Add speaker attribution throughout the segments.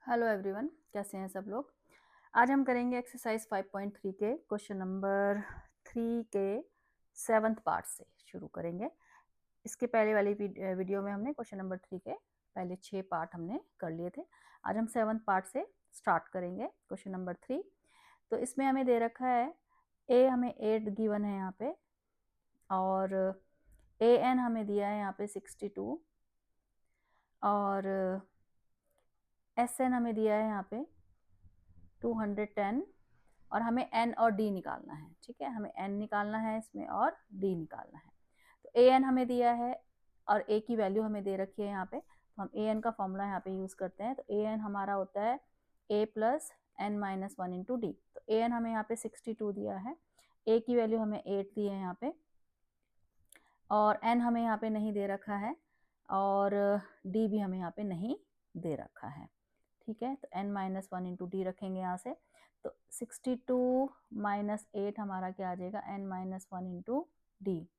Speaker 1: Hello everyone, कैसे हैं सब लोग। आज हम करेंगे एक्सरसाइज 5.3 के क्वेश्चन नंबर 3 के 7th पार्ट से शुरू करेंगे। इसके पहले वाली वीडियो में हमने क्वेश्चन नंबर 3 के पहले 6 पार्ट हमने कर लिए थे। आज हम 7th पार्ट से स्टार्ट करेंगे क्वेश्चन नंबर 3। तो इसमें हमें दे रखा है ए, हमें 8 गिवन है यहाँ पे, और ए एन हमें दिया है यहाँ पे 62, और एस एन हमें दिया है यहाँ पे 210, और हमें एन और डी निकालना है। ठीक है, हमें एन निकालना है इसमें और डी निकालना है। तो ए एन हमें दिया है और ए की वैल्यू हमें दे रखी है यहाँ पे, तो हम ए एन का फॉर्मूला यहाँ पे यूज़ करते हैं। तो ए एन हमारा होता है A plus N minus 1 into D. तो ए एन हमें यहाँ पे 62 दिया है, ए की वैल्यू हमें 8 दी है यहाँ पे, और एन हमें यहाँ पे नहीं दे रखा है, और डी भी हमें यहाँ पे नहीं दे रखा है। ठीक है, तो n माइनस 1 इंटू डी रखेंगे यहाँ से। तो 62 माइनस 8 हमारा क्या आ जाएगा, n माइनस 1 इंटू डी।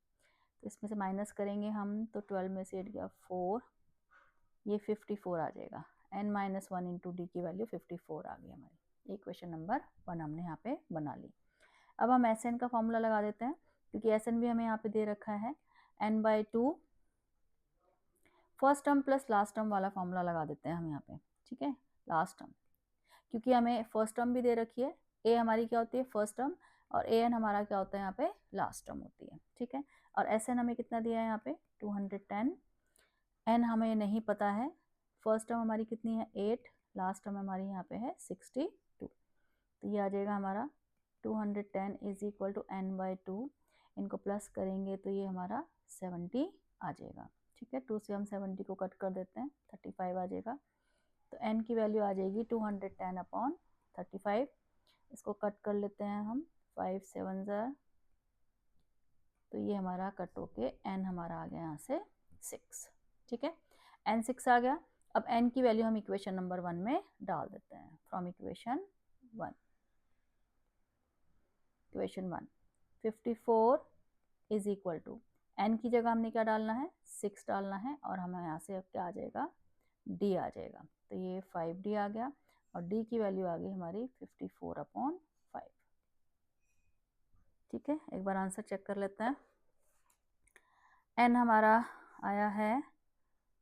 Speaker 1: तो इसमें से माइनस करेंगे हम, तो 12 में से 8 गया 4, ये 54 आ जाएगा। n माइनस 1 इंटू डी की वैल्यू 54 आ गई हमारी। ये क्वेश्चन नंबर 1 हमने यहाँ पे बना ली। अब हम एस एन का फॉर्मूला लगा देते हैं, क्योंकि एस एन भी हमें यहाँ पे दे रखा है n/2 first term plus last term वाला फॉर्मूला लगा देते हैं हम यहाँ पे। ठीक है, लास्ट टर्म, क्योंकि हमें फर्स्ट टर्म भी दे रखी है, ए हमारी क्या होती है फर्स्ट टर्म, और ए एन हमारा क्या होता है यहाँ पे लास्ट टर्म होती है। ठीक है, और एस एन हमें कितना दिया है यहाँ पे 210, एन हमें नहीं पता है, फर्स्ट टर्म हमारी कितनी है 8, लास्ट टर्म हमारी यहाँ पे है 62। तो ये आ जाएगा हमारा 210 इज इक्वल टू n/2, इनको प्लस करेंगे तो ये हमारा 70 आ जाएगा। ठीक है, 2 से हम 70 को कट कर देते हैं, 35 आ जाएगा। तो n की वैल्यू आ जाएगी 210/35। इसको कट कर लेते हैं हम, 5 7 ज़ा, तो ये हमारा कट होके n हमारा आ गया यहाँ से 6। ठीक है, n 6 आ गया। अब n की वैल्यू हम इक्वेशन नंबर 1 में डाल देते हैं। From equation 1, equation 1 54 is equal to, n की जगह हमने क्या डालना है 6 डालना है, और हमें यहाँ से अब क्या आ जाएगा d आ जाएगा। तो ये 5d आ गया, और d की वैल्यू आ गई हमारी 54/5। ठीक है, एक बार आंसर चेक कर लेते हैं। n हमारा आया है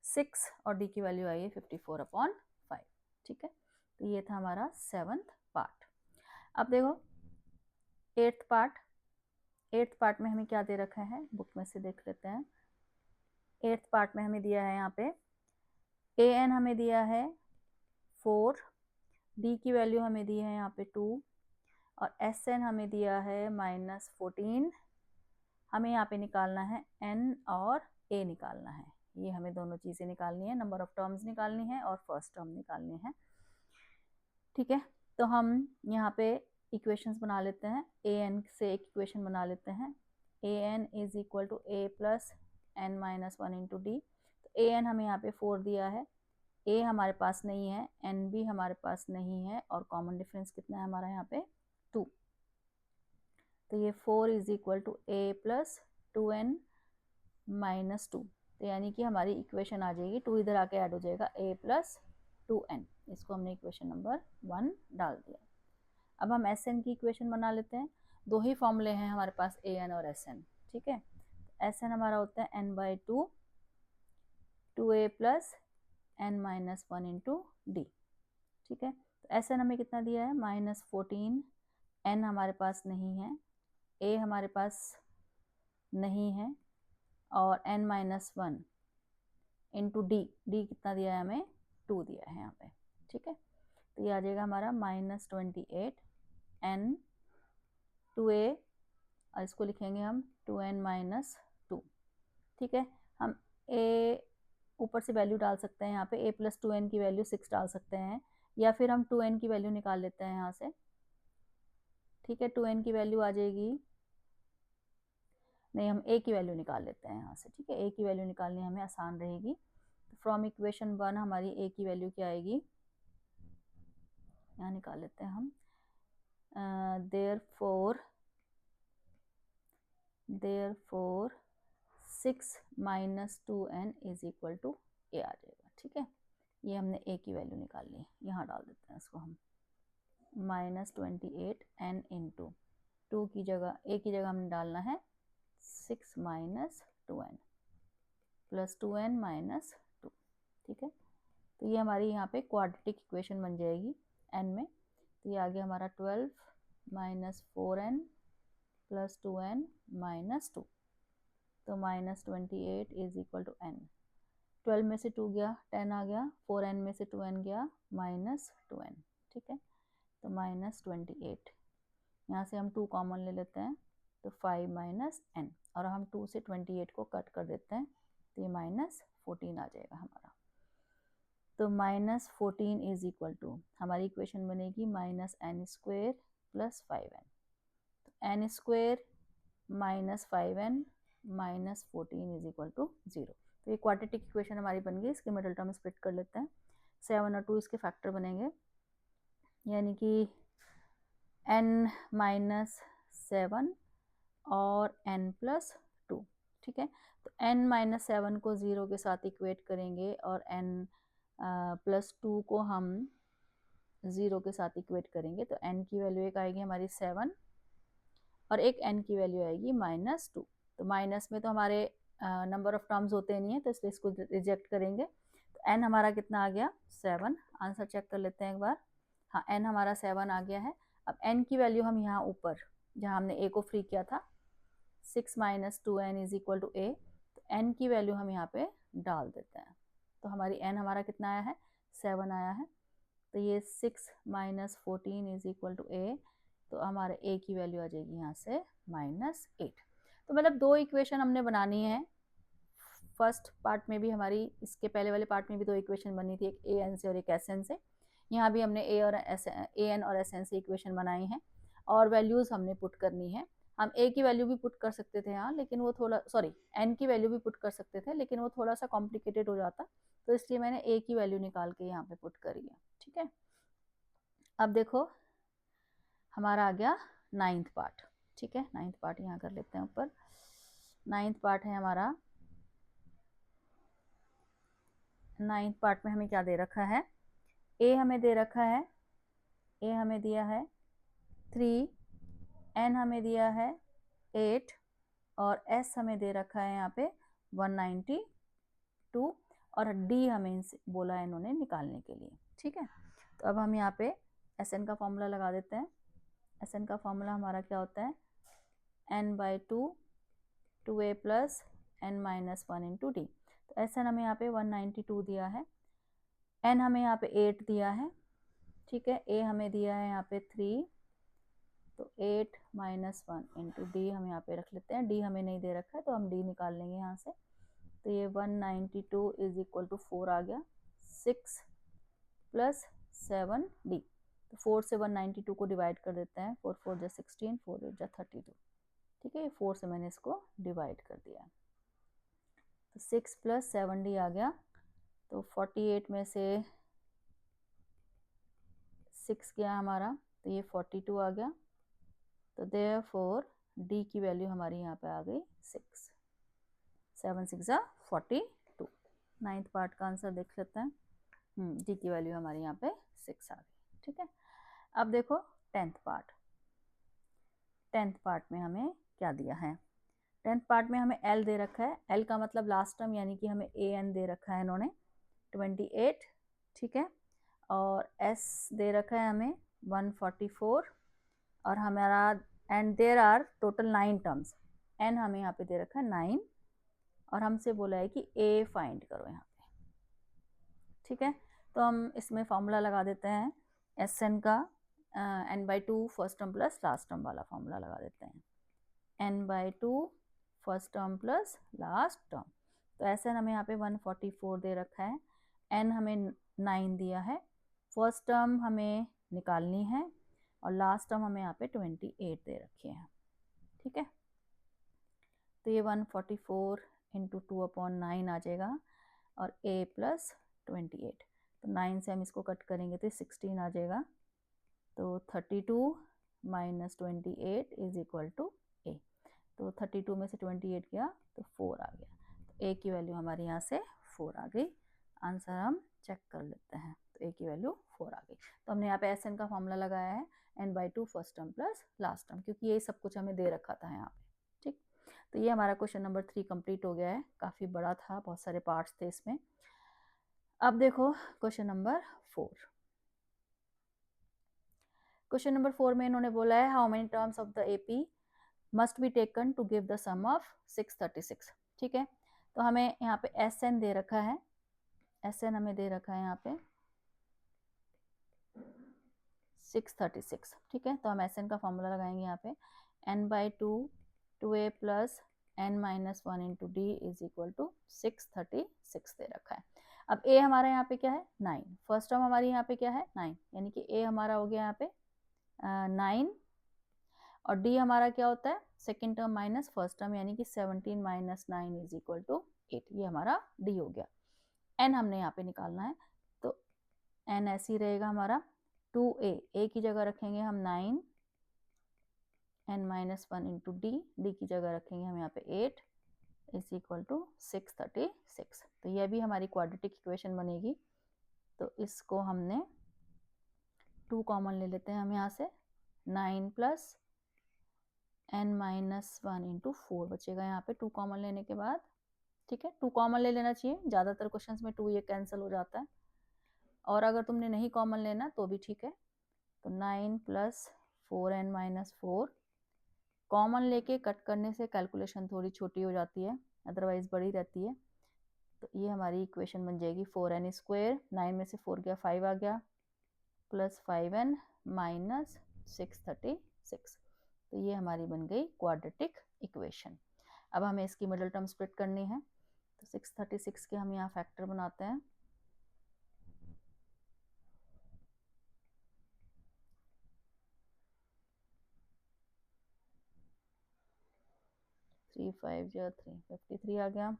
Speaker 1: 6 और d की वैल्यू आई है 54/5। ठीक है, तो ये था हमारा 7th पार्ट। अब देखो 8th पार्ट। 8th पार्ट में हमें क्या दे रखा है, बुक में से देख लेते हैं। 8th पार्ट में हमें दिया है यहाँ पे ए एन हमें दिया है 4, डी की वैल्यू हमें दी है यहाँ पे 2, और एस एन हमें दिया है -14। हमें यहाँ पे निकालना है एन और ए निकालना है। ये हमें दोनों चीज़ें निकालनी है, नंबर ऑफ टर्म्स निकालनी है और फर्स्ट टर्म निकालनी है। ठीक है, तो हम यहाँ पे इक्वेशंस बना लेते हैं। ए एन से एक इक्वेशन बना लेते हैं, A N is equal to A plus N minus 1 into D. तो ए एन हमें यहाँ पे 4 दिया है, ए हमारे पास नहीं है, एन भी हमारे पास नहीं है, और कॉमन डिफरेंस कितना है हमारा यहाँ पे 2। तो ये 4 is equal to A plus 2n minus 2। तो यानी कि हमारी इक्वेशन आ जाएगी, 2 इधर आके ऐड हो जाएगा, a प्लस 2n। इसको हमने इक्वेशन नंबर 1 डाल दिया। अब हम एस एन की इक्वेशन बना लेते हैं। दो ही फॉर्मूले हैं हमारे पास, ए एन और एस एन। ठीक है, एस एन हमारा होता है n/2 2a plus n minus 1 into D. ठीक है, तो एस एन हमें कितना दिया है -14, n हमारे पास नहीं है, a हमारे पास नहीं है, और n minus 1 into D, D कितना दिया है हमें 2 दिया है यहाँ पे। ठीक है, तो ये आ जाएगा हमारा -28 n 2a, और इसको लिखेंगे हम 2n माइनस 2। ठीक है, हम a ऊपर से वैल्यू डाल सकते हैं यहाँ पे, a प्लस 2n की वैल्यू 6 डाल सकते हैं, या फिर हम 2n की वैल्यू निकाल लेते हैं यहाँ से। ठीक है, 2n की वैल्यू आ जाएगी, नहीं हम a की वैल्यू निकाल लेते हैं यहाँ से। ठीक है, a की वैल्यू निकालनी हमें आसान रहेगी। तो फ्रॉम इक्वेशन 1 हमारी a की वैल्यू क्या आएगी, यहाँ निकाल लेते हैं हम। Therefore 6 minus 2n is equal to a आ जाएगा। ठीक है, ये हमने a की वैल्यू निकाल ली, यहाँ डाल देते हैं इसको हम, -28 n इंटू 2 की जगह a की जगह हमने डालना है 6 - 2n प्लस 2n माइनस 2, ठीक है। तो ये हमारी यहाँ पे क्वाड्रेटिक इक्वेशन बन जाएगी n में। तो ये आ गया हमारा 12 - 4n प्लस 2n माइनस 2, तो -28 इज इक्वल टू n। 12 में से 2 गया 10 आ गया, 4n में से 2n गया -2n, ठीक है। तो -28, यहाँ से हम 2 कॉमन ले लेते हैं, तो 5 - n, और हम 2 से 28 को कट कर देते हैं, तो ये -14 आ जाएगा हमारा। तो -14 इज इक्वल टू हमारी इक्वेशन बनेगी -n² प्लस 5n। तो n² minus 5n minus 14 is equal to 0। तो ये क्वाड्रेटिक इक्वेशन हमारी बन गई। इसके मिडल टर्म स्प्लिट कर लेते हैं, 7 और 2 इसके फैक्टर बनेंगे, यानी कि n - 7 और n + 2, ठीक है। तो n - 7 को 0 के साथ इक्वेट करेंगे और n + 2 को हम 0 के साथ इक्वेट करेंगे, तो n की वैल्यू एक आएगी हमारी 7 और एक n की वैल्यू आएगी -2। तो माइनस में तो हमारे नंबर ऑफ टर्म्स होते नहीं है, तो इसलिए इसको रिजेक्ट करेंगे। तो n हमारा कितना आ गया 7। आंसर चेक कर लेते हैं एक बार। हाँ, n हमारा 7 आ गया है। अब n की वैल्यू हम यहाँ ऊपर जहाँ हमने a को फ्री किया था 6 - 2n is equal to a, तो n की वैल्यू हम यहाँ पे डाल देते हैं। तो हमारी n हमारा कितना आया है 7 आया है। तो ये 6 - 14 इज इक्वल टू a, तो हमारे a की वैल्यू आ जाएगी यहाँ से -8। तो मतलब 2 इक्वेशन हमने बनानी है। फर्स्ट पार्ट में भी हमारी, इसके पहले वाले पार्ट में भी 2 इक्वेशन बनी थी, एक a n से और एक s n से। यहाँ भी हमने a n और s n से इक्वेशन बनाई हैं और वैल्यूज़ हमने पुट करनी है। हम a की वैल्यू भी पुट कर सकते थे यहाँ, लेकिन वो थोड़ा, सॉरी, n की वैल्यू भी पुट कर सकते थे, लेकिन वो थोड़ा सा कॉम्प्लिकेटेड हो जाता, तो इसलिए मैंने a की वैल्यू निकाल के यहाँ पे पुट करी है, ठीक है। अब देखो हमारा आ गया 9th पार्ट, ठीक है। 9th पार्ट यहाँ कर लेते हैं ऊपर। 9th पार्ट है हमारा। 9th पार्ट में हमें क्या दे रखा है, a हमें दे रखा है, a हमें दिया है 3, n हमें दिया है 8 और s हमें दे रखा है यहाँ पे 192 और d हमें बोला है इन्होंने निकालने के लिए, ठीक है। तो अब हम यहाँ पे Sn का फॉर्मूला लगा देते हैं। Sn का फॉर्मूला हमारा क्या होता है, n/2 2a plus n - 1 into D. तो Sn हमें यहाँ पे 192 दिया है, n हमें यहाँ पे 8 दिया है, ठीक है। a हमें दिया है यहाँ पे 3, तो 8 - 1 इंटू डी हम यहाँ पे रख लेते हैं। डी हमें नहीं दे रखा है तो हम डी निकाल लेंगे यहाँ से। तो ये 192 इज इक्वल टू 4 आ गया, 6 प्लस 7 डी। तो 4 से 192 को डिवाइड कर देते हैं, 4 4 जा 16, 4 8 जा 32, ठीक है। 4 से मैंने इसको डिवाइड कर दिया। तो 6 प्लस 7 डी आ गया, तो 48 में से 6 गया हमारा, तो ये 42 आ गया। तो देयरफॉर डी की वैल्यू हमारी यहाँ पे आ गई 6, 7 6 जा 42। 9th पार्ट का आंसर देख लेते हैं। डी की वैल्यू हमारी यहाँ पे 6 आ गई, ठीक है। अब देखो 10th पार्ट। 10th पार्ट में हमें क्या दिया है, 10th पार्ट में हमें L दे रखा है। L का मतलब लास्ट टर्म, यानी कि हमें AN दे रखा है इन्होंने 28, ठीक है। और S दे रखा है हमें 144 और हमारा, and there are total 9 terms. N हमें यहाँ पे दे रखा है 9 और हमसे बोला है कि A फाइंड करो यहाँ पे, ठीक है। तो हम इसमें फॉर्मूला लगा देते हैं Sn का, n/2 first term plus last term वाला फॉर्मूला लगा देते हैं, n/2 first term plus last term. तो Sn हमें यहाँ पे 144 दे रखा है, n हमें 9 दिया है, फर्स्ट टर्म हमें निकालनी है और लास्ट टर्म हमें यहाँ पे 28 दे रखे हैं, ठीक है। तो ये 144 इंटू 2/9 आ जाएगा और a प्लस 28। तो 9 से हम इसको कट करेंगे तो 16 आ जाएगा। तो 32 minus 28 is equal to a। तो 32 में से 28 गया तो 4 आ गया। तो a की वैल्यू हमारे यहाँ से 4 आ गई। आंसर हम चेक कर लेते हैं। तो ए की वैल्यू 4 आ गई। तो हमने यहाँ पे एस एन का फॉर्मूला लगाया है n/2 first term plus last term, क्योंकि ये सब कुछ हमें दे रखा था यहाँ पे। ठीक, तो ये हमारा क्वेश्चन नंबर 3 कंप्लीट हो गया है। काफ़ी बड़ा था, बहुत सारे पार्ट्स थे इसमें। अब देखो क्वेश्चन नंबर 4। क्वेश्चन नंबर 4 में इन्होंने बोला है how many terms of the AP must be taken to give the sum of 636। ठीक है, तो हमें यहाँ पे एस एन दे रखा है, एस एन हमें दे रखा है यहाँ पे 636। ठीक है, तो हम एस एन का फॉर्मूला लगाएंगे यहाँ पे n/2 2a plus n-1 into d is equal to 636 दे रखा है। अब a हमारा यहाँ पे क्या है 9, फर्स्ट टर्म हमारी यहाँ पे क्या है 9, यानी कि a हमारा हो गया यहाँ पे 9 और d हमारा क्या होता है second term minus first term, यानी कि 17 माइनस 9 इज इक्वल टू 8। ये हमारा d हो गया। n हमने यहाँ पे निकालना है, तो n ऐसे ही रहेगा हमारा 2a, a की जगह रखेंगे हम 9 n-1 इंटू डी, डी की जगह रखेंगे हम यहाँ पे 8 इज इक्वल टू 636। तो यह भी हमारी क्वाड्रेटिक इक्वेशन बनेगी। तो इसको हमने 2 कॉमन ले लेते हैं हम यहाँ से, 9 प्लस n-1 इंटू 4 बचेगा यहाँ पे 2 कॉमन लेने के बाद। ठीक है, 2 कॉमन ले लेना चाहिए, ज़्यादातर क्वेश्चंस में 2 ये कैंसिल हो जाता है, और अगर तुमने नहीं कॉमन लेना तो भी ठीक है। तो 9 प्लस 4n-4 कॉमन लेके कट करने से कैलकुलेशन थोड़ी छोटी हो जाती है, अदरवाइज बड़ी रहती है। तो ये हमारी इक्वेशन बन जाएगी 4n स्क्वायर, 9 में से 4 गया 5 आ गया, प्लस 5n माइनस 636। तो ये हमारी बन गई क्वाड्रेटिक इक्वेशन। अब हमें इसकी मिडिल टर्म स्प्लिट करनी है, तो 636 के हम यहाँ फैक्टर बनाते हैं। थ्री 5 जो 353 आ गया।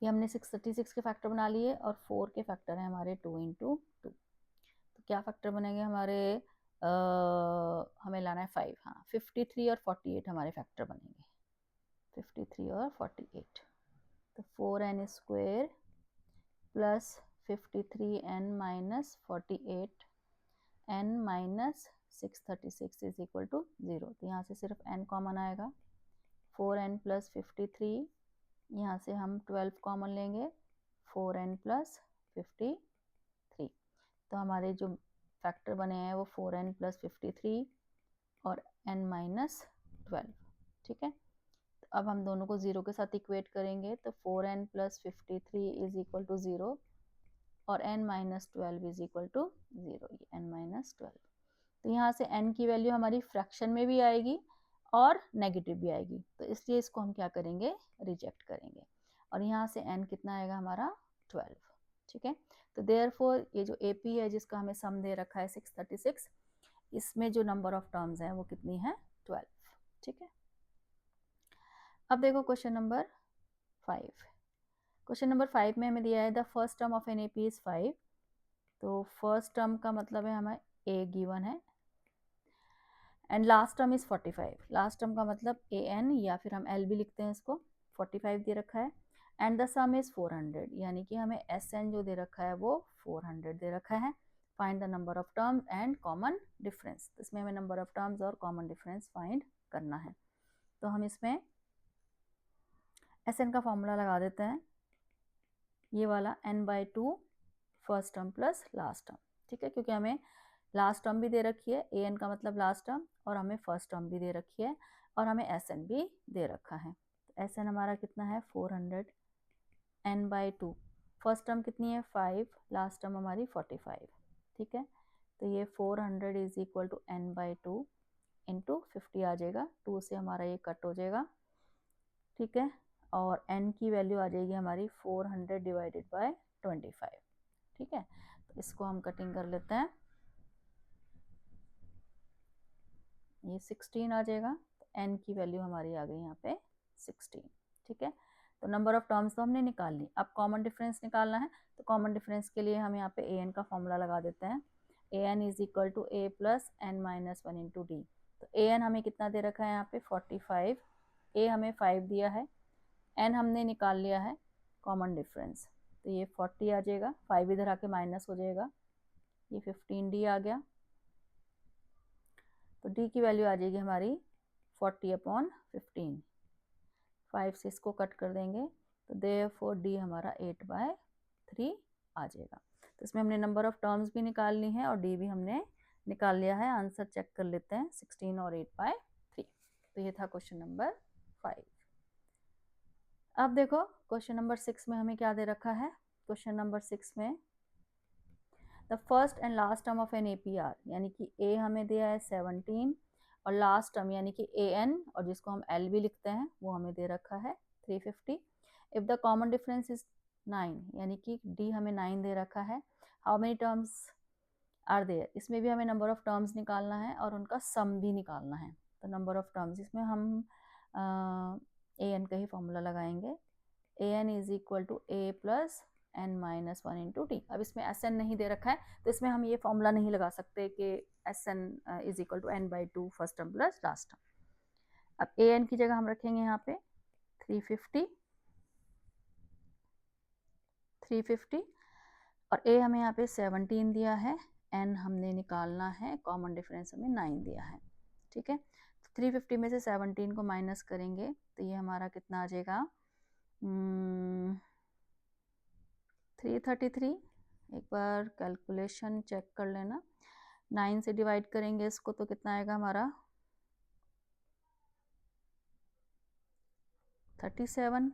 Speaker 1: ये हमने 636 के फैक्टर बना लिए और 4 के फैक्टर हैं हमारे 2 इंटू 2। तो क्या फैक्टर बनेंगे हमारे, हमें लाना है 5, हाँ 53 और 48 हमारे फैक्टर बनेंगे, 53 और 48। तो 4n square plus 53n minus 48n minus 636 is equal to 0। तो यहाँ से सिर्फ n कॉमन आएगा, 4n प्लस 53, यहाँ से हम 12 कॉमन लेंगे, 4n प्लस 53। तो हमारे जो फैक्टर बने हैं वो 4n प्लस 53 और n माइनस 12। ठीक है, तो अब हम दोनों को 0 के साथ इक्वेट करेंगे, तो 4n plus 53 is equal to 0 और n minus 12 is equal to 0, ये n माइनस 12। तो यहाँ से n की वैल्यू हमारी फ्रैक्शन में भी आएगी और नेगेटिव भी आएगी, तो इसलिए इसको हम क्या करेंगे रिजेक्ट करेंगे, और यहाँ से n कितना आएगा हमारा 12। ठीक है, तो देयरफॉर ये जो AP है जिसका हमें सम दे रखा है 636, इसमें जो नंबर ऑफ टर्म्स हैं वो कितनी है 12। ठीक है, अब देखो क्वेश्चन नंबर 5। क्वेश्चन नंबर 5 में हमें दिया है the first term of an AP is 5। तो फर्स्ट टर्म का मतलब है हमें a गिवन है and last term is 45। Last term का मतलब an या फिर हम l भी लिखते हैं इसको, 45 दे रखा है एंड द सम इज 400, यानी कि हमें SN जो दे रखा है वो 400 दे रखा है। Find the number of terms and common difference, तो इसमें हमें नंबर ऑफ टर्म्स और कॉमन डिफरेंस फाइंड करना है। तो हम इसमें SN का फॉर्मूला लगा देते हैं, ये वाला n/2 first term plus last term. ठीक है, क्योंकि हमें लास्ट टर्म भी दे रखी है, an का मतलब लास्ट टर्म, और हमें फर्स्ट टर्म भी दे रखी है, और हमें SN भी दे रखा है। तो SN हमारा कितना है 400, n/2 फर्स्ट टर्म कितनी है 5, लास्ट टर्म हमारी 45। ठीक है, तो ये 400 is equal to n/2 into 50 आ जाएगा, 2 से हमारा ये कट हो जाएगा। ठीक है, और n की वैल्यू आ जाएगी हमारी 400 डिवाइडेड बाय 25। ठीक है, तो इसको हम कटिंग कर लेते हैं, ये 16 आ जाएगा, तो n की वैल्यू हमारी आ गई यहाँ पे 16। ठीक है, तो नंबर ऑफ टर्म्स तो हमने निकाल ली, अब कॉमन डिफरेंस निकालना है। तो कॉमन डिफरेंस के लिए हम यहाँ पे an का फॉर्मूला लगा देते हैं, an is equal to a plus n-1 into D. तो an हमें कितना दे रखा है यहाँ पे 45, a हमें 5 दिया है, n हमने निकाल लिया है कॉमन डिफरेंस, तो ये 40 आ जाएगा, 5 इधर आके माइनस हो जाएगा, ये 15D आ गया। तो D की वैल्यू आ जाएगी हमारी 40/15। 5 से इसको कट कर देंगे तो देयरफॉर D हमारा 8/3 आ जाएगा। तो इसमें हमने नंबर ऑफ टर्म्स भी निकाल ली है और D भी हमने निकाल लिया है। आंसर चेक कर लेते हैं, 16 और 8/3। तो ये था क्वेश्चन नंबर 5। अब देखो क्वेश्चन नंबर 6 में हमें क्या दे रखा है। क्वेश्चन नंबर 6 में the first and last term of an APR, यानी कि A हमें दिया है 17 और लास्ट टर्म यानी कि AN और जिसको हम L भी लिखते हैं वो हमें दे रखा है 350। If the common difference is 9, यानी कि D हमें 9 दे रखा है। How many terms are there, इसमें भी हमें नंबर ऑफ टर्म्स निकालना है और उनका सम भी निकालना है। तो नंबर ऑफ टर्म्स, इसमें हम AN का ही फॉर्मूला लगाएंगे। AN is equal to A plus n-1 into d. अब इसमें SN नहीं दे रखा है तो इसमें हम ये फॉर्मूला नहीं लगा सकते कि SN is equal to n/2 first term plus last term. अब AN की जगह हम रखेंगे यहाँ पे 350 और A हमें यहाँ पे 17 दिया है, N हमने निकालना है, कॉमन डिफरेंस हमें 9 दिया है। ठीक है, तो 350 में से 17 को माइनस करेंगे तो ये हमारा कितना आ जाएगा 333। एक बार कैलकुलेशन चेक कर लेना, 9 से डिवाइड करेंगे इसको तो कितना आएगा हमारा 37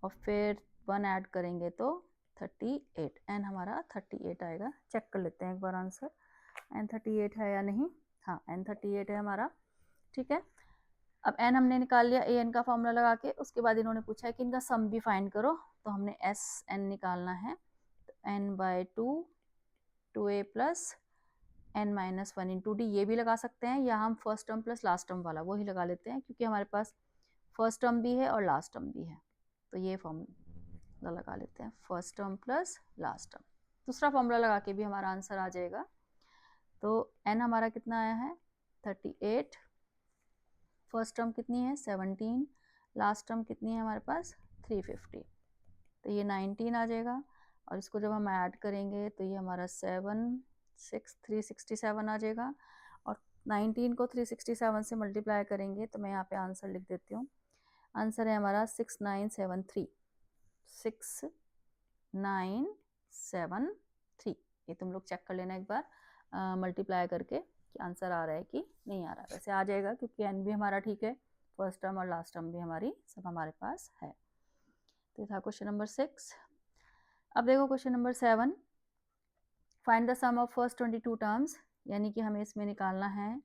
Speaker 1: और फिर 1 ऐड करेंगे तो 38, एन हमारा 38 आएगा। चेक कर लेते हैं एक बार आंसर, एन 38 है या नहीं। हाँ, एन 38 है हमारा। ठीक है, अब एन हमने निकाल लिया ए एन का फॉर्मूला लगा के। उसके बाद इन्होंने पूछा है कि इनका सम भी फाइंड करो, तो हमने एस एन निकालना है। तो n/2 2a plus n-1 into D, ये भी लगा सकते हैं या हम first term plus last term वाला वो ही लगा लेते हैं, क्योंकि हमारे पास फर्स्ट टर्म भी है और लास्ट टर्म भी है। तो ये फॉर्मूला लगा लेते हैं, first term plus last term. दूसरा फॉर्मूला लगा के भी हमारा आंसर आ जाएगा। तो n हमारा कितना आया है 38, फर्स्ट टर्म कितनी है 17, लास्ट टर्म कितनी है हमारे पास 350, तो ये 19 आ जाएगा। और इसको जब हम ऐड करेंगे तो ये हमारा 367 आ जाएगा। और 19 को 367 से मल्टीप्लाई करेंगे तो मैं यहाँ पे आंसर लिख देती हूँ। आंसर है हमारा 6973, 6973। ये तुम लोग चेक कर लेना एक बार मल्टीप्लाई करके कि आंसर आ रहा है कि नहीं आ रहा है। वैसे आ जाएगा क्योंकि एन भी हमारा ठीक है, फर्स्ट टर्म और लास्ट टर्म भी हमारी सब हमारे पास है। तो था क्वेश्चन नंबर 6। अब देखो question number 7, find the sum of first 22 terms, यानी कि हमें इसमें निकालना है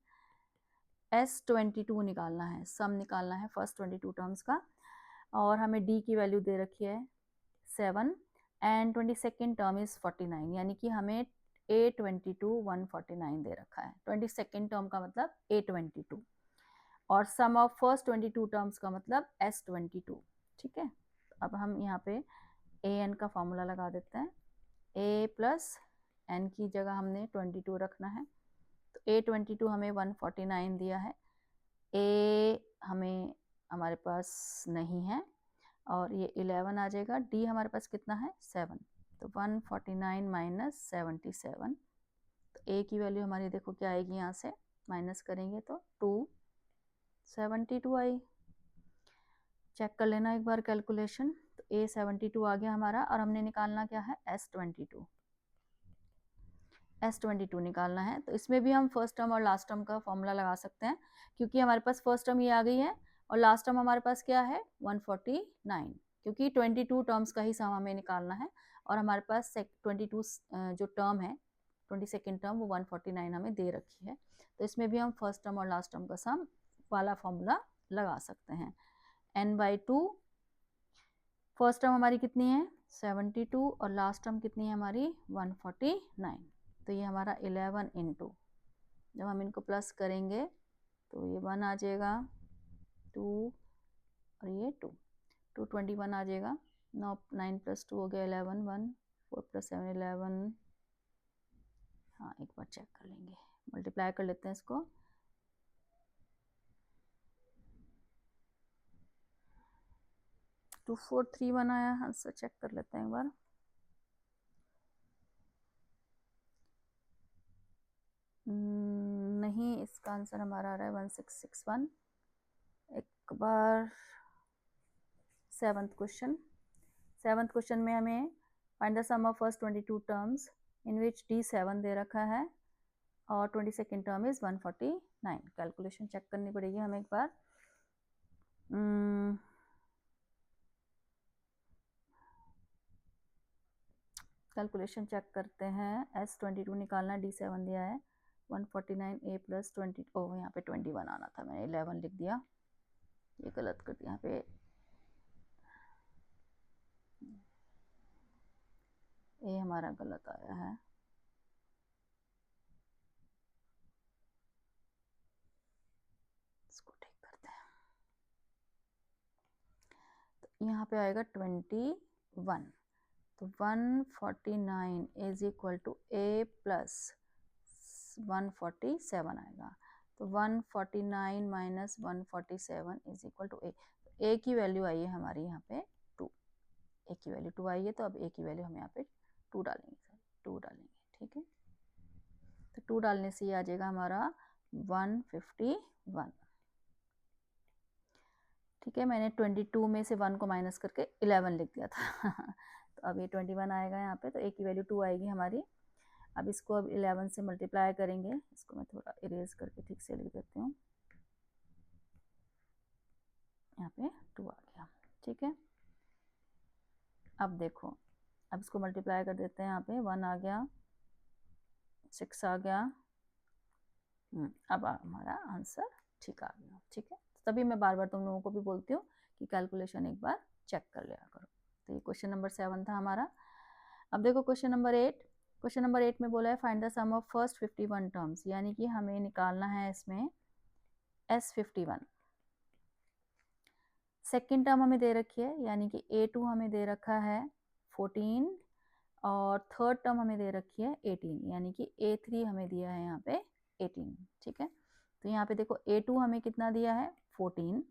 Speaker 1: S22 निकालना है, सम निकालना है फर्स्ट 22 टर्म्स का। और हमें D की वैल्यू दे रखी है 7 एंड 22nd टर्म इज 49, यानी कि हमें A22 149 दे रखा है। 22nd टर्म का मतलब A22 और सम ऑफ फर्स्ट 22 टर्म्स का मतलब S22। ठीक है, अब हम यहाँ पे AN का फॉर्मूला लगा देते हैं। A प्लस N की जगह हमने 22 रखना है, तो A22 हमें 149 दिया है, A हमें हमारे पास नहीं है और ये 11 आ जाएगा। D हमारे पास कितना है 7, तो 149 माइनस 77, तो A की वैल्यू हमारी देखो क्या आएगी, यहाँ से माइनस करेंगे तो 272 आई। चेक कर लेना एक बार कैलकुलेशन, तो A 72 आ गया हमारा। और हमने निकालना क्या है S22 निकालना है। तो इसमें भी हम फर्स्ट टर्म और लास्ट टर्म का फॉर्मूला लगा सकते हैं, क्योंकि हमारे पास फर्स्ट टर्म ये आ गई है और लास्ट टर्म हमारे पास क्या है 149, क्योंकि 22 टर्म्स का ही सम हमें निकालना है और हमारे पास 22 जो टर्म है 22nd टर्म वो 149 हमें दे रखी है। तो इसमें भी हम फर्स्ट टर्म और लास्ट टर्म का सम वाला फॉर्मूला लगा सकते हैं। n/2 फर्स्ट टर्म हमारी कितनी है 72 और लास्ट टर्म कितनी है हमारी 149, तो ये हमारा 11 इंटू, जब हम इनको प्लस करेंगे तो ये 1 आ जाएगा, 2 और ये 221 आ जाएगा। 9 + 2 हो गया 11, 1 4 + 7 11। हाँ, एक बार चेक कर लेंगे, मल्टीप्लाई कर लेते हैं इसको। 2431 आया आंसर, चेक कर लेते हैं एक बार। नहीं, इसका आंसर हमारा आ रहा है 1661। एक बार सेवन्थ क्वेश्चन में हमें find the sum of first 22 terms in which D7 दे रखा है और 22nd term is 149। Calculation check करनी पड़ेगी हमें एक बार। कैलकुलेशन चेक करते हैं। S22 निकालना, D7 दिया है 149A प्लस 20, ओह यहाँ पे 21 आना था, मैंने 11 लिख दिया, ये गलत कर दिया। यहाँ पे ए हमारा गलत आया है, इसको ठीक करते हैं। तो यहाँ पे आएगा 21, तो 149 is equal to A plus 147 आएगा। तो 149 minus 147 is equal to a. A की वैल्यू आई है हमारी यहाँ पे 2, ए की वैल्यू 2 आई है, तो अब ए की वैल्यू हम यहाँ पे 2 डालेंगे, 2 डालेंगे, ठीक है। तो 2 डालने से ये आ जाएगा हमारा 151, ठीक है। मैंने 22 में से 1 को माइनस करके 11 लिख दिया था तो अब ये 21 आएगा यहाँ पे, तो ए की वैल्यू 2 आएगी हमारी। अब इसको अब 11 से मल्टीप्लाई करेंगे, इसको मैं थोड़ा इरेज करके ठीक से लिख देती हूँ, यहाँ पे 2 आ गया, ठीक है। अब देखो, अब इसको मल्टीप्लाई कर देते हैं, यहाँ पे 1 आ गया, 6 आ गया, अब हमारा आंसर ठीक आ गया, ठीक है। तभी मैं बार बार तुम लोगों को भी बोलती हूँ कि कैलकुलेशन एक बार चेक कर लिया करो। तो ये क्वेश्चन नंबर 7 था हमारा। अब देखो क्वेश्चन नंबर 8। क्वेश्चन नंबर 8 में बोला है find the sum of first 51 terms, यानी कि हमें निकालना है इसमें S51। सेकेंड टर्म हमें दे रखी है, यानी कि A2 हमें दे रखा है 14, और थर्ड टर्म हमें दे रखी है 18, यानी कि A3 हमें दिया है यहाँ पे 18, ठीक है। तो यहाँ पे देखो A2 हमें कितना दिया है 14,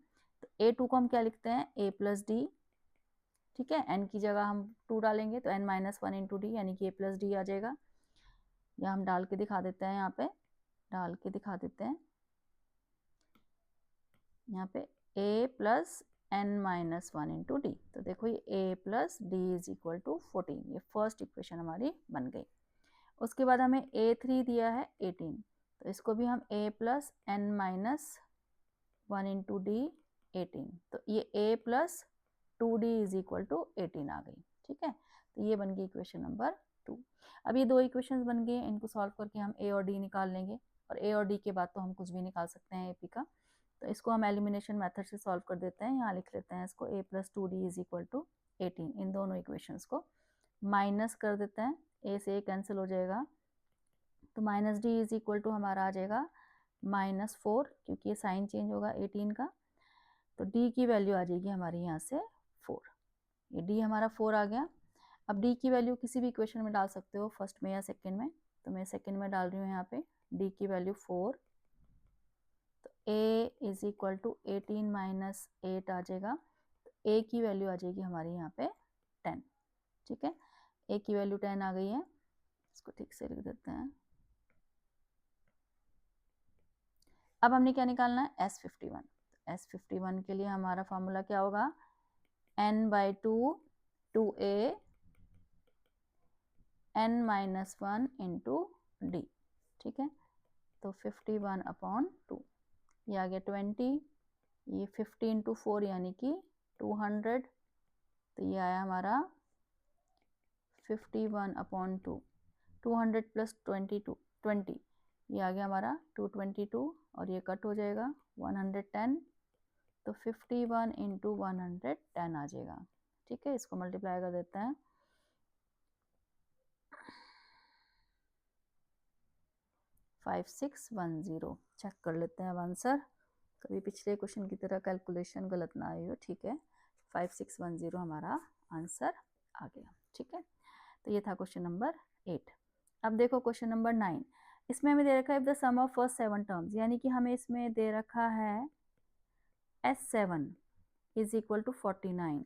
Speaker 1: तो A2 को हम क्या लिखते हैं A प्लस डी, ठीक है। n की जगह हम 2 डालेंगे तो n माइनस 1 इंटू डी, यानी कि A प्लस डी आ जाएगा। या हम डाल के दिखा देते हैं, यहाँ पे डाल के दिखा देते हैं, यहाँ पे A plus n minus 1 into D. तो देखो ये A plus d is equal to 14, ये फर्स्ट इक्वेशन हमारी बन गई। उसके बाद हमें A3 दिया है 18, तो इसको भी हम A plus n minus 1 into d 18, तो ये A plus 2d is equal to 18 आ गई, ठीक है। तो ये बन गई इक्वेशन नंबर 2। अब ये 2 इक्वेशंस बन गए, इनको सॉल्व करके हम A और D निकाल लेंगे, और A और D के बाद तो हम कुछ भी निकाल सकते हैं AP का। तो इसको हम एलिमिनेशन मेथड से सॉल्व कर देते हैं। यहाँ लिख लेते हैं इसको A plus 2d is equal to 18। इन दोनों इक्वेशंस को माइनस कर देते हैं, A से A कैंसिल हो जाएगा, तो minus d is equal to हमारा आ जाएगा -4, क्योंकि ये साइन चेंज होगा 18 का, तो d की वैल्यू आ जाएगी हमारी यहाँ से 4। ये d हमारा 4 आ गया। अब d की वैल्यू किसी भी इक्वेशन में डाल सकते हो, फर्स्ट में या सेकंड में, तो मैं सेकंड में डाल रही हूँ यहाँ पे d की वैल्यू 4, तो a is equal to 18 minus 8 आ जाएगा, तो a की वैल्यू आ जाएगी हमारी यहाँ पे 10, ठीक है। a की वैल्यू 10 आ गई है, इसको ठीक से लिख देते हैं। अब हमने क्या निकालना है S51। S51 के लिए हमारा फॉर्मूला क्या होगा, n/2 2a n minus 1 into D, ठीक है। तो 51/2, ये आ गया 20, ये 50 इंटू 4 यानी कि 200, तो ये आया हमारा 51/2, 200 प्लस 20, ये आ गया हमारा 222, और ये कट हो जाएगा 110, तो 51 इंटू 110 आ जाएगा, ठीक है। इसको मल्टीप्लाई कर देते हैं, 5610। चेक कर लेते हैं अब आंसर, कभी पिछले क्वेश्चन की तरह कैलकुलेशन गलत ना आई हो, ठीक है। 5610 हमारा आंसर आ गया, ठीक है। तो ये था क्वेश्चन नंबर 8। अब देखो क्वेश्चन नंबर 9। इसमें हमें दे रखा है if the sum of first 7 terms, यानी कि हमें इसमें दे रखा है S7 इज इक्वल टू 49।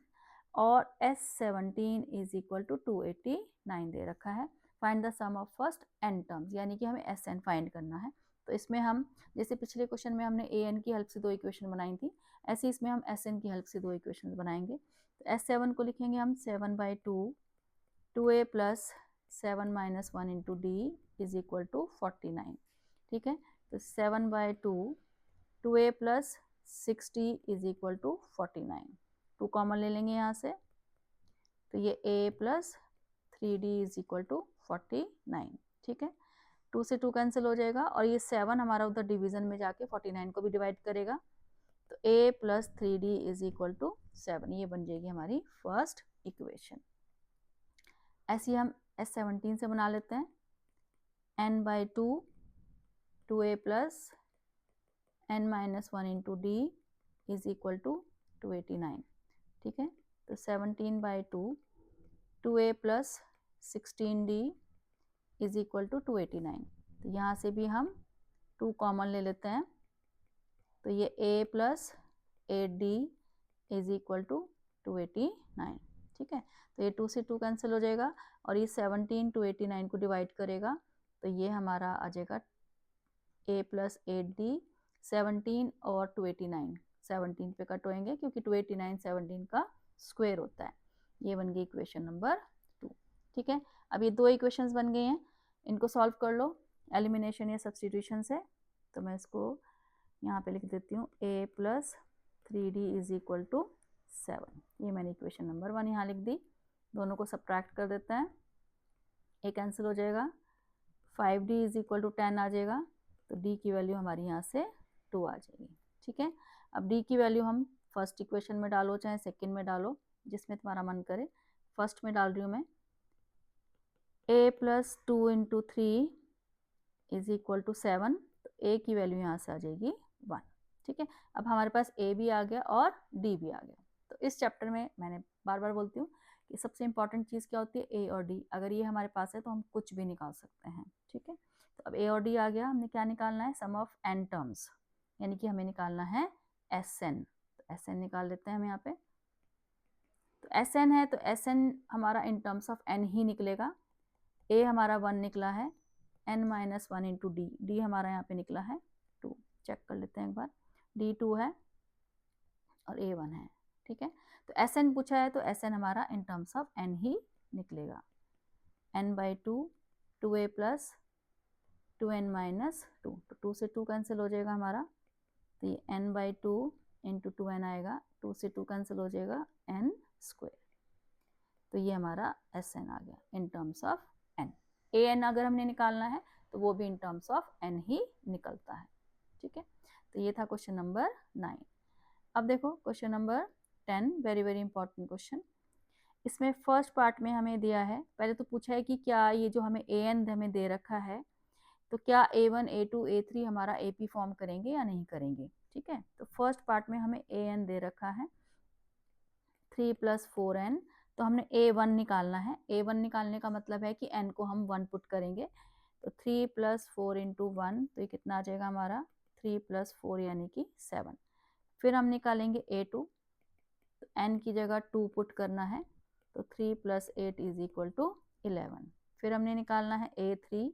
Speaker 1: और S17 इज इक्वल टू 289 दे रखा है। Find the sum of first n terms, यानी कि हमें Sn फाइंड करना है। तो इसमें हम जैसे पिछले क्वेश्चन में हमने an की हेल्प से 2 इक्वेशन बनाई थी, ऐसे इसमें हम Sn की हेल्प से 2 इक्वेशन बनाएंगे। तो S7 को लिखेंगे हम 7/2 2a plus 7 minus 1 into d is equal to 49। ठीक है, तो 7/2 2a plus 60 is equal to 49। 2 common ले लेंगे यहाँ से, तो ये a plus 3d is equal to 49। ठीक है, 2 से 2 कैंसिल हो जाएगा और ये 7 हमारा उधर डिवीजन में जाके 49 को भी डिवाइड करेगा, तो a plus 3d is equal to 7। ये बन जाएगी हमारी फर्स्ट इक्वेशन। ऐसे हम S17 से बना लेते हैं n/2 2a plus n minus 1 into d is equal to 289। ठीक है, तो 17/2 2a plus 16d is equal to 289। तो यहाँ से भी हम 2 कॉमन ले लेते हैं, तो ये a plus 8d is equal to 289। ठीक है, तो ये 2 से 2 कैंसिल हो जाएगा और ये 17 289 को डिवाइड करेगा, तो ये हमारा आ जाएगा a प्लस 8d 17 और 289 17 पे कट होएंगे क्योंकि 289 17 का स्क्वायर होता है। ये बन गई इक्वेशन नंबर 2। ठीक है, अब ये 2 इक्वेशंस बन गए हैं, इनको सॉल्व कर लो एलिमिनेशन या सब्सटीट्यूशन से। तो मैं इसको यहाँ पे लिख देती हूँ a plus 3d is equal to 7। ये मैंने इक्वेशन नंबर 1 यहाँ लिख दी। दोनों को सब्ट्रैक्ट कर देते हैं, a कैंसिल हो जाएगा, 5d इज इक्वल टू 10 आ जाएगा, तो d की वैल्यू हमारी यहाँ से 2 आ जाएगी। ठीक है, अब d की वैल्यू हम फर्स्ट इक्वेशन में डालो चाहे सेकंड में डालो, जिसमें तुम्हारा मन करे। फर्स्ट में डाल रही हूँ मैं, a plus 2 into 3 is equal to 7, तो a की वैल्यू यहाँ से आ जाएगी 1। ठीक है, अब हमारे पास a भी आ गया और d भी आ गया। तो इस चैप्टर में मैंने बार बार बोलती हूँ कि सबसे इंपॉर्टेंट चीज़ क्या होती है, a और d। अगर ये हमारे पास है तो हम कुछ भी निकाल सकते हैं। ठीक है, तो अब a और d आ गया, हमने क्या निकालना है, सम ऑफ n टर्म्स, यानी कि हमें निकालना है Sn। तो Sn निकाल लेते हैं हम यहाँ पे। तो Sn है तो Sn हमारा इन टर्म्स ऑफ n ही निकलेगा। a हमारा 1 निकला है, n minus 1 into D, D हमारा यहाँ पे निकला है 2। चेक कर लेते हैं एक बार, d 2 है और a 1 है। ठीक है, तो Sn पूछा है तो Sn हमारा इन टर्म्स ऑफ n ही निकलेगा। n/2 2a plus 2n minus 2, तो 2 से 2 कैंसिल हो जाएगा हमारा, तो ये n/2 इंटू 2n आएगा, 2 से 2 कैंसिल हो जाएगा n स्क्वायर। तो ये हमारा Sn आ गया in terms of n। an अगर हमने निकालना है तो वो भी इन टर्म्स ऑफ n ही निकलता है। ठीक है, तो ये था क्वेश्चन नंबर 9। अब देखो question number 10, very very important question. इसमें फर्स्ट पार्ट में हमें दिया है, पहले तो पूछा है कि क्या ये जो हमें an हमें दे रखा है, तो क्या a1 a2 a3 हमारा AP फॉर्म करेंगे या नहीं करेंगे। ठीक है, तो फर्स्ट पार्ट में हमें an दे रखा है 3 प्लस 4n, तो हमने a1 निकालना है। a1 निकालने का मतलब है कि n को हम 1 पुट करेंगे, तो 3 प्लस 4 इंटू 1, तो ये कितना आ जाएगा हमारा 3 प्लस 4 यानी कि 7। फिर हम निकालेंगे a2, तो n की जगह 2 पुट करना है, तो 3 प्लस 8 इज इक्वल टू 11। फिर हमने निकालना है a3,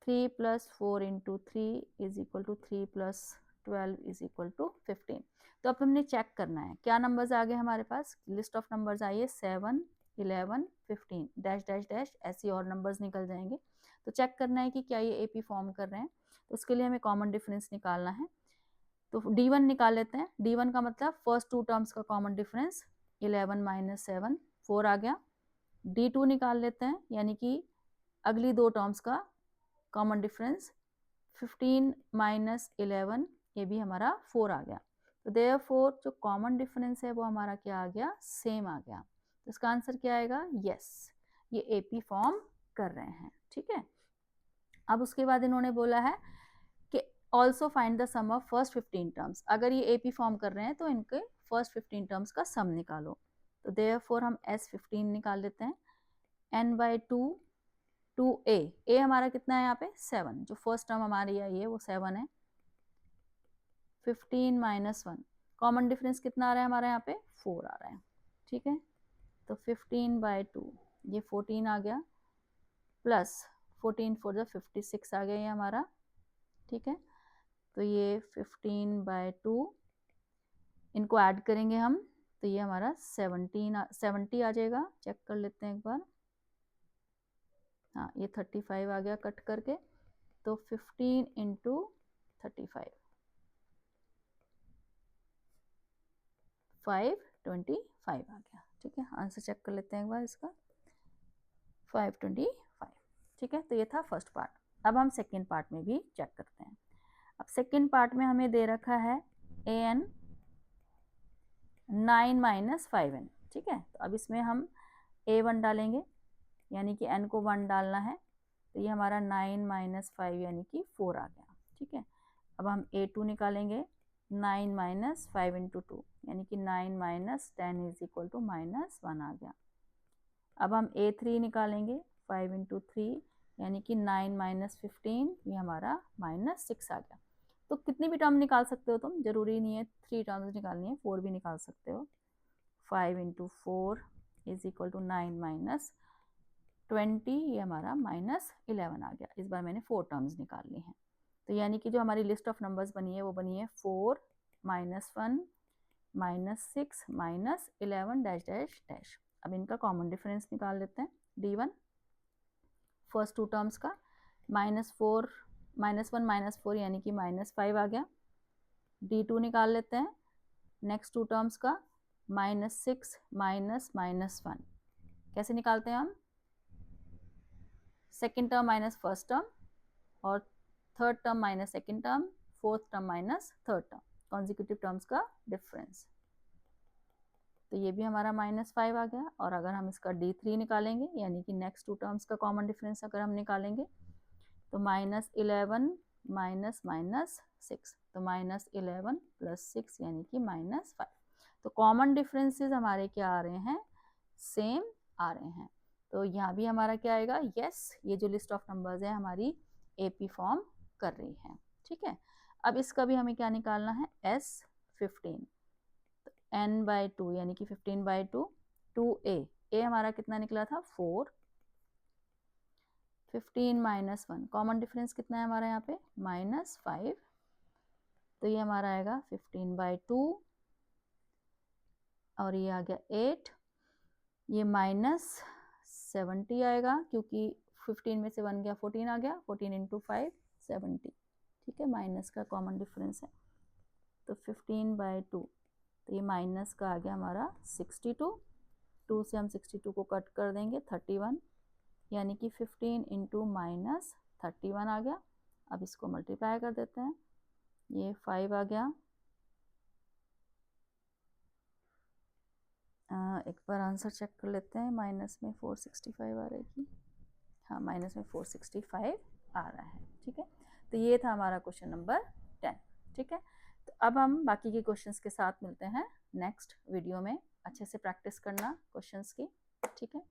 Speaker 1: 3 plus 4 into 3 is equal to 3 plus 12 is equal to 15। तो अब हमने चेक करना है क्या नंबर्स आ गए हमारे पास, लिस्ट ऑफ नंबर्स आई है 7 11 15 डैश डैश डैश, ऐसे और नंबर्स निकल जाएंगे। तो चेक करना है कि क्या ये AP फॉर्म कर रहे हैं, तो उसके लिए हमें कॉमन डिफरेंस निकालना है। तो D1 निकाल लेते हैं। D1 का मतलब फर्स्ट 2 टर्म्स का कॉमन डिफरेंस, 11 माइनस 7 4 आ गया। D2 निकाल लेते हैं, यानी कि अगली 2 टर्म्स का कॉमन डिफरेंस, 15 माइनस 11, ये भी हमारा 4 आ गया। तो देयरफॉर जो कॉमन डिफरेंस है वो हमारा क्या आ गया, सेम आ गया। तो इसका आंसर क्या आएगा, यस, ये AP फॉर्म कर रहे हैं। ठीक है, अब उसके बाद इन्होंने बोला है कि also find the sum of first 15 terms. अगर ये AP फॉर्म कर रहे हैं तो इनके फर्स्ट 15 टर्म्स का सम निकालो। तो देयरफॉर हम S15 निकाल लेते हैं, n/2 2a, a हमारा कितना है यहाँ पे 7, जो फर्स्ट टर्म हमारी आई है वो 7 है। 15 माइनस 1, कॉमन डिफरेंस कितना आ रहा है हमारा यहाँ पे 4 आ रहा है। ठीक है। तो 15/2 ये 14 आ गया, प्लस 14 4 जो 56 आ गया ये हमारा, ठीक है। तो ये 15/2 इनको ऐड करेंगे हम, तो ये हमारा 70 आ जाएगा। चेक कर लेते हैं एक बार। हाँ, ये 35 आ गया कट करके, तो 15 इंटू 35 525 आ गया, ठीक है। आंसर चेक कर लेते हैं एक बार इसका, 525, ठीक है। तो ये था फर्स्ट पार्ट। अब हम सेकेंड पार्ट में भी चेक करते हैं। अब सेकेंड पार्ट में हमें दे रखा है an 9 - 5n, ठीक है। तो अब इसमें हम a1 डालेंगे, यानी कि n को 1 डालना है, तो ये हमारा 9 - 5 यानी कि 4 आ गया, ठीक है। अब हम a2 निकालेंगे, 9 - 5 × 2 यानी कि 9 - 10 = -1 आ गया। अब हम a3 निकालेंगे, 5 × 3 यानी कि 9 - 15 ये हमारा -6 आ गया। तो कितनी भी टर्म निकाल सकते हो तुम, जरूरी नहीं है 3 टर्म्स निकालनी है, 4 भी निकाल सकते हो। 5 × 4 = 9 - 20 ये हमारा -11 आ गया। इस बार मैंने 4 टर्म्स निकाल ली हैं। तो यानी कि जो हमारी लिस्ट ऑफ नंबर्स बनी है वो बनी है 4 - 1 -6 -11 डैश डैश डैश। अब इनका कॉमन डिफरेंस निकाल लेते हैं, d1 फर्स्ट 2 टर्म्स का, -1 -4 यानी कि -5 आ गया। d2 निकाल लेते हैं नेक्स्ट 2 टर्म्स का, -6 -1। कैसे निकालते हैं हम, second term minus first term, और third term minus second term, fourth term minus third term, consecutive terms का डिफरेंस। तो ये भी हमारा -5 आ गया। और अगर हम इसका d3 निकालेंगे, यानी कि नेक्स्ट 2 टर्म्स का कॉमन डिफरेंस अगर हम निकालेंगे, तो -11 -6, तो -11 + 6 यानी कि -5। तो कॉमन डिफरेंसेस हमारे क्या आ रहे हैं, सेम आ रहे हैं। तो यहाँ भी हमारा क्या आएगा, यस, ये जो लिस्ट ऑफ नंबर्स है हमारी AP फॉर्म कर रही है, ठीक है। अब इसका भी हमें क्या निकालना है, S15, तो n/2 यानी कि 15/2, 2a हमारा कितना निकला था, 4, 15 - 1 कॉमन डिफरेंस कितना है हमारा यहाँ पे, -5, तो ये हमारा आएगा 15/2, और ये आ गया 8, ये -70 आएगा, क्योंकि 15 में से 1 गया 14 आ गया, 14 × 5 70, ठीक है। माइनस का कॉमन डिफरेंस है, तो 15/2, तो ये माइनस का आ गया हमारा 62, 2 से हम 62 को कट कर देंगे 31, यानी कि 15 × -31 आ गया। अब इसको मल्टीप्लाई कर देते हैं, ये 5 आ गया। एक बार आंसर चेक कर लेते हैं, माइनस में 465 आ रहेगी, हाँ माइनस में 465 आ रहा है, ठीक है। तो ये था हमारा क्वेश्चन नंबर 10, ठीक है। तो अब हम बाकी के क्वेश्चंस के साथ मिलते हैं नेक्स्ट वीडियो में। अच्छे से प्रैक्टिस करना क्वेश्चंस की, ठीक है।